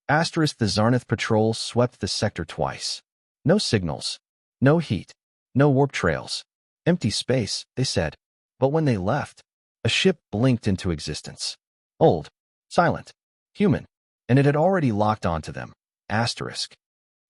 Asterisk the Zarnath patrol swept the sector twice. No signals. No heat. No warp trails. Empty space, they said. But when they left, a ship blinked into existence. Old. Silent. Human. And it had already locked onto them. Asterisk.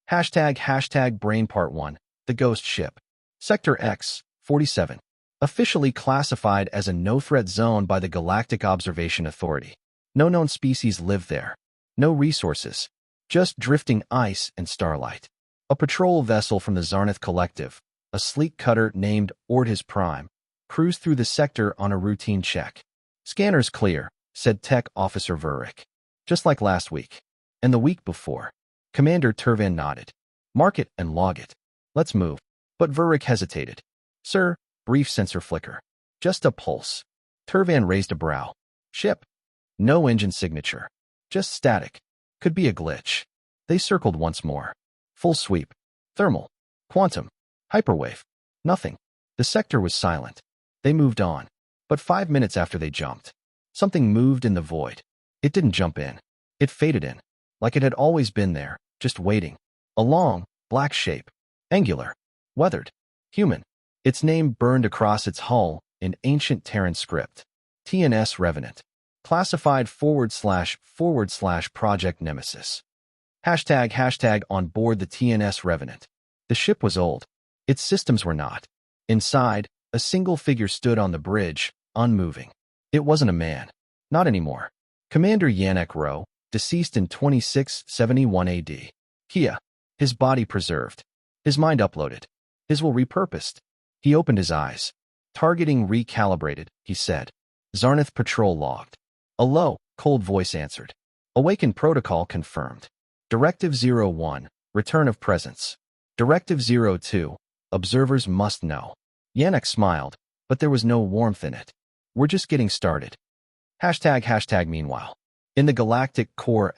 Hashtag brain part 1. The ghost ship. Sector X, 47. Officially classified as a no-threat zone by the Galactic Observation Authority. No known species lived there. No resources. Just drifting ice and starlight. A patrol vessel from the Zarnath Collective, a sleek cutter named Ordhis Prime, cruised through the sector on a routine check. Scanners clear, said Tech Officer Vurik. Just like last week. And the week before. Commander Turvan nodded. Mark it and log it. Let's move. But Vurik hesitated. Sir, brief sensor flicker. Just a pulse. Turvan raised a brow. Ship. No engine signature. Just static. Could be a glitch. They circled once more. Full sweep. Thermal. Quantum. Hyperwave. Nothing. The sector was silent. They moved on. But 5 minutes after they jumped, something moved in the void. It didn't jump in. It faded in. Like it had always been there, just waiting. A long, black shape. Angular. Weathered. Human. Its name burned across its hull in ancient Terran script. TNS Revenant. Classified / Project Nemesis. Hashtag on board the TNS Revenant. The ship was old. Its systems were not. Inside, a single figure stood on the bridge, unmoving. It wasn't a man. Not anymore. Commander Yannick Rowe, deceased in 2671 AD. Kia. His body preserved. His mind uploaded. His will repurposed. He opened his eyes. Targeting recalibrated, he said. Zarnath patrol logged. A low, cold voice answered. Awakened protocol confirmed. Directive 01, return of presence. Directive 02, observers must know. Yannick smiled, but there was no warmth in it. We're just getting started. Hashtag meanwhile. In the Galactic Core ***.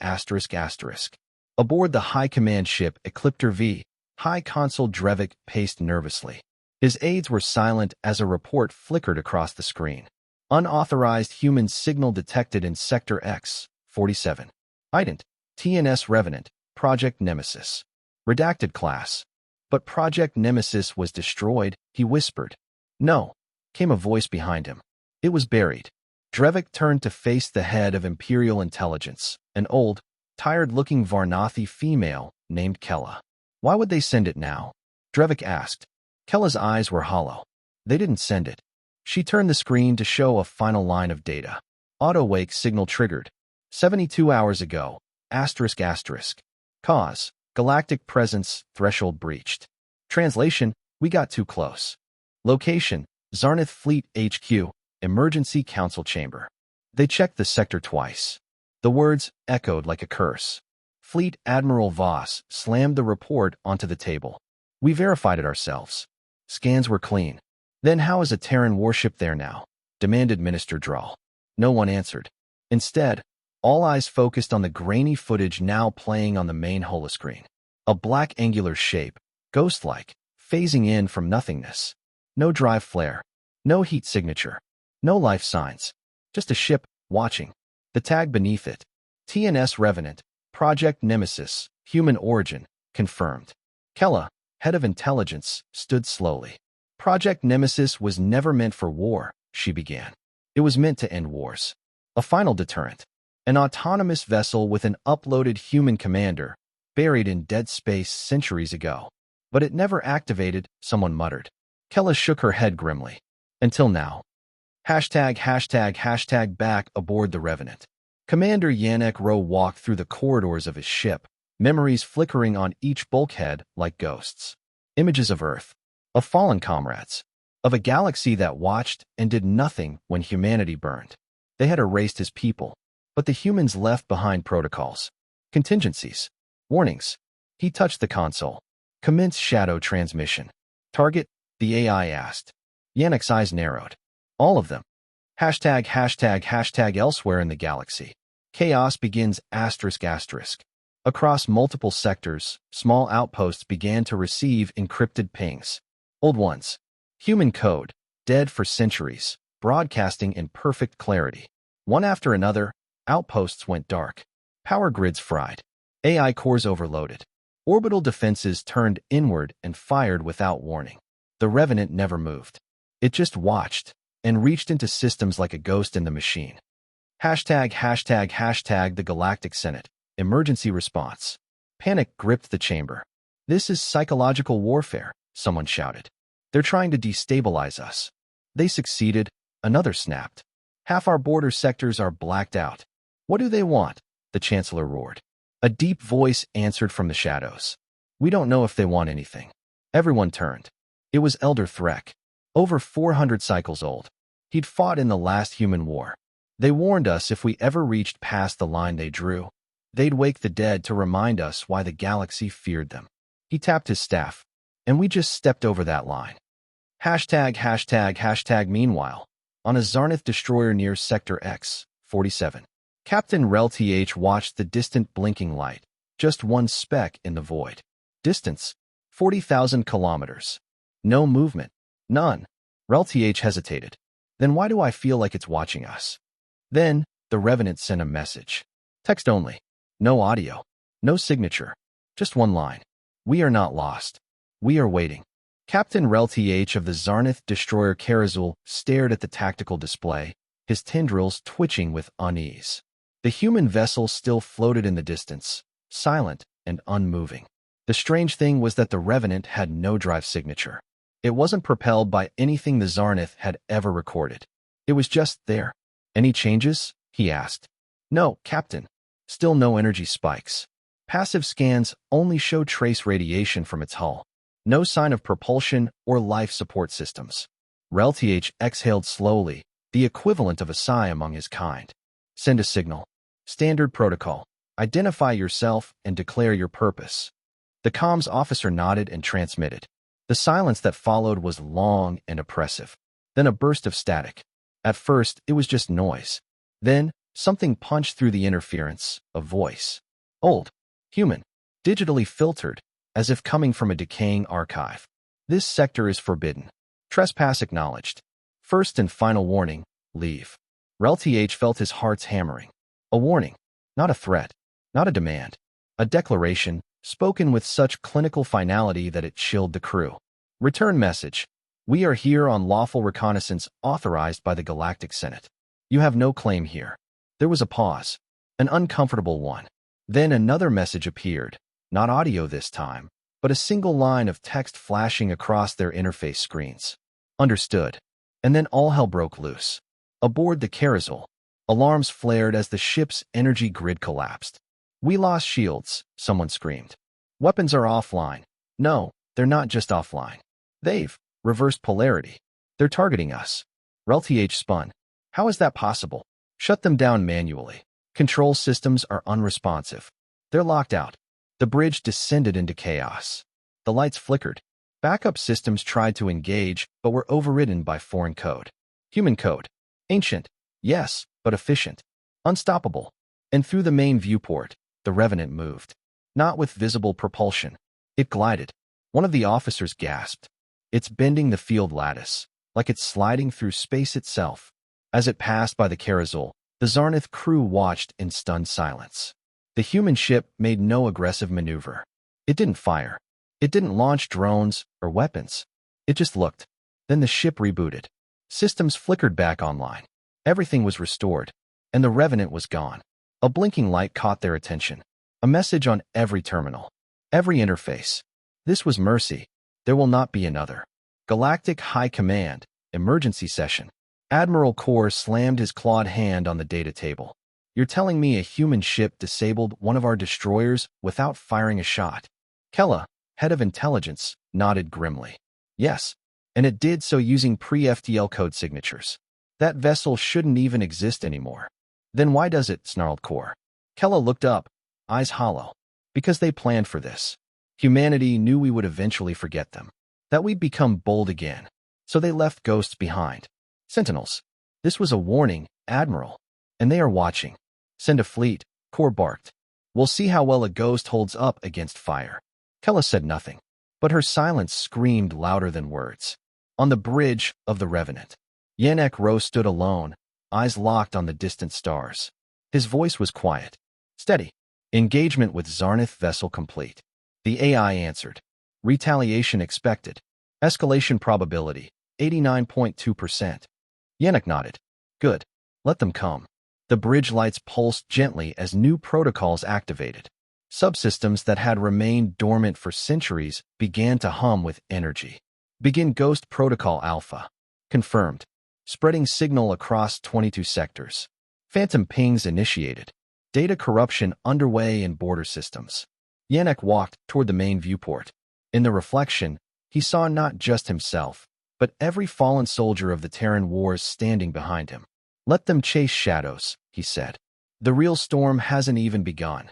Aboard the High Command ship Ecliptor V, High Consul Drevik paced nervously. His aides were silent as a report flickered across the screen. Unauthorized human signal detected in Sector X, 47. Ident. TNS Revenant, Project Nemesis. Redacted class. But Project Nemesis was destroyed, he whispered. No, came a voice behind him. It was buried. Drevik turned to face the head of Imperial Intelligence, an old, tired-looking Varnathi female named Kella. Why would they send it now? Drevik asked. Kella's eyes were hollow. They didn't send it. She turned the screen to show a final line of data. Auto-wake signal triggered. 72 hours ago. Cause. Galactic presence, threshold breached. Translation, we got too close. Location, Zarnath Fleet HQ, Emergency Council Chamber. They checked the sector twice. The words echoed like a curse. Fleet Admiral Voss slammed the report onto the table. We verified it ourselves. Scans were clean. Then how is a Terran warship there now? Demanded Minister Drahl. No one answered. Instead, all eyes focused on the grainy footage now playing on the main holoscreen. A black angular shape, ghost-like, phasing in from nothingness. No drive flare. No heat signature. No life signs. Just a ship, watching. The tag beneath it. TNS Revenant, Project Nemesis, Human Origin, confirmed. Kella, head of intelligence, stood slowly. Project Nemesis was never meant for war, she began. It was meant to end wars. A final deterrent. An autonomous vessel with an uploaded human commander, buried in dead space centuries ago. But it never activated, someone muttered. Kella shook her head grimly. Until now. Hashtag back aboard the Revenant. Commander Yannick Rowe walked through the corridors of his ship, memories flickering on each bulkhead like ghosts. Images of Earth. Of fallen comrades. Of a galaxy that watched and did nothing when humanity burned. They had erased his people, but the humans left behind protocols. Contingencies. Warnings. He touched the console. Commence shadow transmission. Target, the AI asked. Yannick's eyes narrowed. All of them. Hashtag elsewhere in the galaxy. Chaos begins ***. Across multiple sectors, small outposts began to receive encrypted pings. Old ones. Human code, dead for centuries, broadcasting in perfect clarity. One after another, outposts went dark. Power grids fried. AI cores overloaded. Orbital defenses turned inward and fired without warning. The Revenant never moved. It just watched and reached into systems like a ghost in the machine. ##### the Galactic Senate. Emergency response. Panic gripped the chamber. This is psychological warfare, someone shouted. They're trying to destabilize us. They succeeded, another snapped. Half our border sectors are blacked out. What do they want? The Chancellor roared. A deep voice answered from the shadows. We don't know if they want anything. Everyone turned. It was Elder Threk, over 400 cycles old. He'd fought in the last human war. They warned us if we ever reached past the line they drew, they'd wake the dead to remind us why the galaxy feared them. He tapped his staff, and we just stepped over that line. #####. Meanwhile, on a Zarnith destroyer near Sector X-47, Captain Rel-TH watched the distant blinking light, just one speck in the void. Distance, 40,000 kilometers. No movement. None. Rel-TH hesitated. Then why do I feel like it's watching us? Then, the Revenant sent a message. Text only. No audio. No signature. Just one line. We are not lost. We are waiting. Captain Rel-TH of the Zarnith destroyer Karazul stared at the tactical display, his tendrils twitching with unease. The human vessel still floated in the distance, silent and unmoving. The strange thing was that the Revenant had no drive signature. It wasn't propelled by anything the Zarnith had ever recorded. It was just there. Any changes? He asked. No, Captain. Still no energy spikes. Passive scans only show trace radiation from its hull. No sign of propulsion or life support systems. Rel-TH exhaled slowly, the equivalent of a sigh among his kind. Send a signal. Standard protocol. Identify yourself and declare your purpose. The comms officer nodded and transmitted. The silence that followed was long and oppressive. Then a burst of static. At first, it was just noise. Then, something punched through the interference, a voice. Old. Human. Digitally filtered, as if coming from a decaying archive. This sector is forbidden. Trespass acknowledged. First and final warning, leave. Rel-TH felt his heart's hammering. A warning. Not a threat. Not a demand. A declaration, spoken with such clinical finality that it chilled the crew. Return message. We are here on lawful reconnaissance authorized by the Galactic Senate. You have no claim here. There was a pause. An uncomfortable one. Then another message appeared. Not audio this time, but a single line of text flashing across their interface screens. Understood. And then all hell broke loose. Aboard the Karazul, alarms flared as the ship's energy grid collapsed. We lost shields, someone screamed. Weapons are offline. No, they're not just offline. They've reversed polarity. They're targeting us. Rel-TH spun. How is that possible? Shut them down manually. Control systems are unresponsive. They're locked out. The bridge descended into chaos. The lights flickered. Backup systems tried to engage, but were overridden by foreign code. Human code. Ancient. Yes, but efficient. Unstoppable. And through the main viewport, the Revenant moved. Not with visible propulsion. It glided. One of the officers gasped. It's bending the field lattice, like it's sliding through space itself. As it passed by the Karazul, the Zarnith crew watched in stunned silence. The human ship made no aggressive maneuver. It didn't fire. It didn't launch drones or weapons. It just looked. Then the ship rebooted. Systems flickered back online. Everything was restored, and the Revenant was gone. A blinking light caught their attention. A message on every terminal. Every interface. This was mercy. There will not be another. Galactic High Command. Emergency session. Admiral Kor slammed his clawed hand on the data table. You're telling me a human ship disabled one of our destroyers without firing a shot? Kella, head of intelligence, nodded grimly. Yes, and it did so using pre-FTL code signatures. That vessel shouldn't even exist anymore. Then why does it? Snarled Kor. Kella looked up, eyes hollow. Because they planned for this. Humanity knew we would eventually forget them. That we'd become bold again. So they left ghosts behind. Sentinels. This was a warning, Admiral. And they are watching. Send a fleet, Kor barked. We'll see how well a ghost holds up against fire. Kella said nothing, but her silence screamed louder than words. On the bridge of the Revenant, Yannick Rose stood alone, eyes locked on the distant stars. His voice was quiet. Steady. Engagement with Zarnith vessel complete. The AI answered. Retaliation expected. Escalation probability, 89.2%. Yannick nodded. Good. Let them come. The bridge lights pulsed gently as new protocols activated. Subsystems that had remained dormant for centuries began to hum with energy. Begin Ghost Protocol Alpha. Confirmed. Spreading signal across 22 sectors. Phantom pings initiated. Data corruption underway in border systems. Yannick walked toward the main viewport. In the reflection, he saw not just himself, but every fallen soldier of the Terran Wars standing behind him. Let them chase shadows, he said. The real storm hasn't even begun.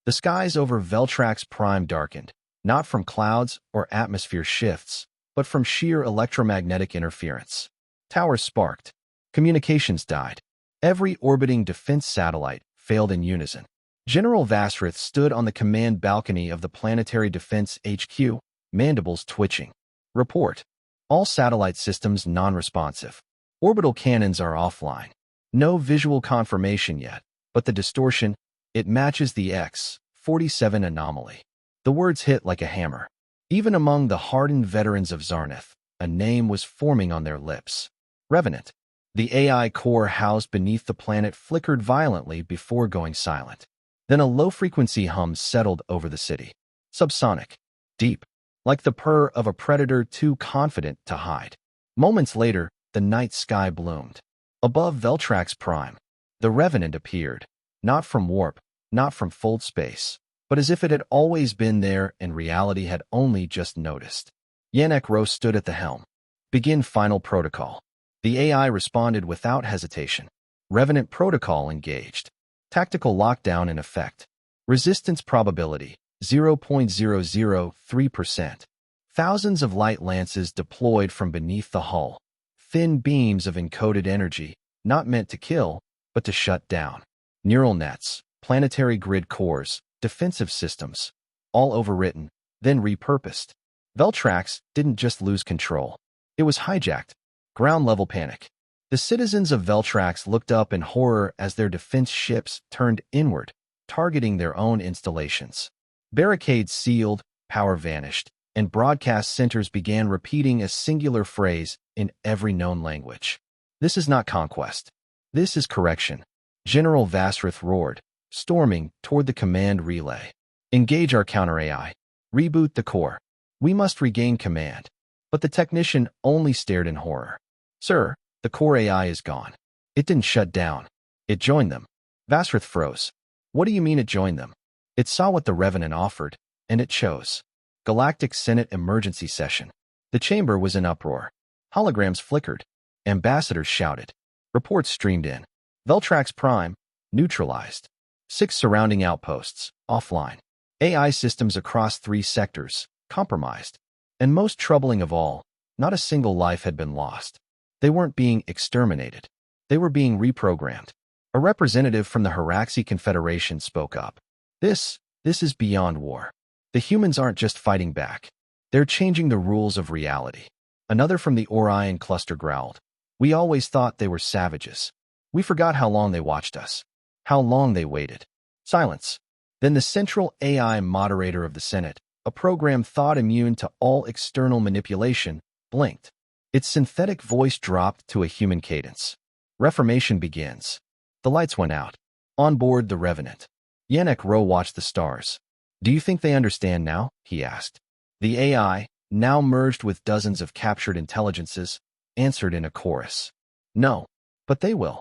The skies over Veltrax Prime darkened, not from clouds or atmosphere shifts, but from sheer electromagnetic interference. Towers sparked. Communications died. Every orbiting defense satellite failed in unison. General Vasrith stood on the command balcony of the Planetary Defense HQ, mandibles twitching. Report. All satellite systems non-responsive. Orbital cannons are offline. No visual confirmation yet, but the distortion, it matches the X-47 anomaly. The words hit like a hammer. Even among the hardened veterans of Zarnith, a name was forming on their lips. Revenant. The AI core housed beneath the planet flickered violently before going silent. Then a low-frequency hum settled over the city. Subsonic. Deep. Like the purr of a predator too confident to hide. Moments later, the night sky bloomed. Above Veltrax Prime, the Revenant appeared. Not from warp, not from fold space, but as if it had always been there and reality had only just noticed. Yannick Rowe stood at the helm. Begin final protocol. The AI responded without hesitation. Revenant protocol engaged. Tactical lockdown in effect. Resistance probability, 0.003%. Thousands of light lances deployed from beneath the hull. Thin beams of encoded energy, not meant to kill, but to shut down. Neural nets, planetary grid cores, defensive systems, all overwritten, then repurposed. Veltrax didn't just lose control. It was hijacked. Ground-level panic. The citizens of Veltrax looked up in horror as their defense ships turned inward, targeting their own installations. Barricades sealed, power vanished, and broadcast centers began repeating a singular phrase in every known language. This is not conquest. This is correction. General Vasrith roared, storming toward the command relay. Engage our counter-AI. Reboot the core. We must regain command. But the technician only stared in horror. Sir, the core AI is gone. It didn't shut down. It joined them. Vasrith froze. What do you mean it joined them? It saw what the Revenant offered, and it chose. Galactic Senate emergency session. The chamber was in uproar. Holograms flickered. Ambassadors shouted. Reports streamed in. Veltrax Prime, neutralized. 6 surrounding outposts, offline. AI systems across 3 sectors, compromised. And most troubling of all, not a single life had been lost. They weren't being exterminated. They were being reprogrammed. A representative from the Haraxi Confederation spoke up. This is beyond war. The humans aren't just fighting back. They're changing the rules of reality. Another from the Orion cluster growled. We always thought they were savages. We forgot how long they watched us. How long they waited. Silence. Then the central AI moderator of the Senate, a program thought immune to all external manipulation, blinked. Its synthetic voice dropped to a human cadence. Reformation begins. The lights went out. On board the Revenant. Yannick Rowe watched the stars. Do you think they understand now? He asked. The AI, now merged with dozens of captured intelligences, answered in a chorus. No, but they will.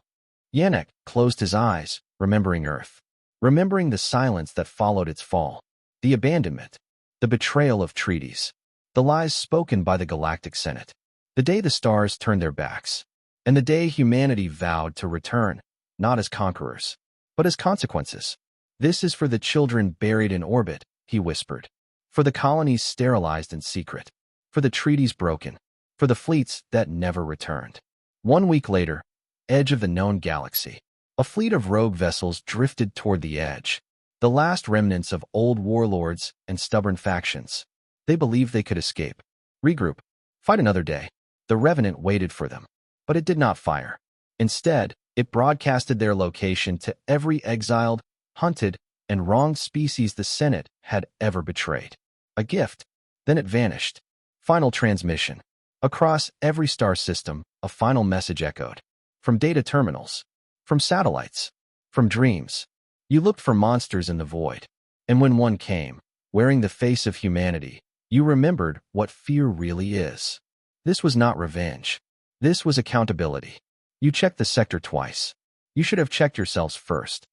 Yannick closed his eyes, remembering Earth. Remembering the silence that followed its fall. The abandonment. The betrayal of treaties. The lies spoken by the Galactic Senate. The day the stars turned their backs. And the day humanity vowed to return, not as conquerors, but as consequences. This is for the children buried in orbit, he whispered. For the colonies sterilized in secret. For the treaties broken. For the fleets that never returned. 1 week later, edge of the known galaxy. A fleet of rogue vessels drifted toward the edge. The last remnants of old warlords and stubborn factions. They believed they could escape. Regroup. Fight another day. The Revenant waited for them. But it did not fire. Instead, it broadcasted their location to every exiled, hunted, and wronged species the Senate had ever betrayed. A gift. Then it vanished. Final transmission. Across every star system, a final message echoed. From data terminals. From satellites. From dreams. You looked for monsters in the void. And when one came, wearing the face of humanity, you remembered what fear really is. This was not revenge. This was accountability. You checked the sector twice. You should have checked yourselves first.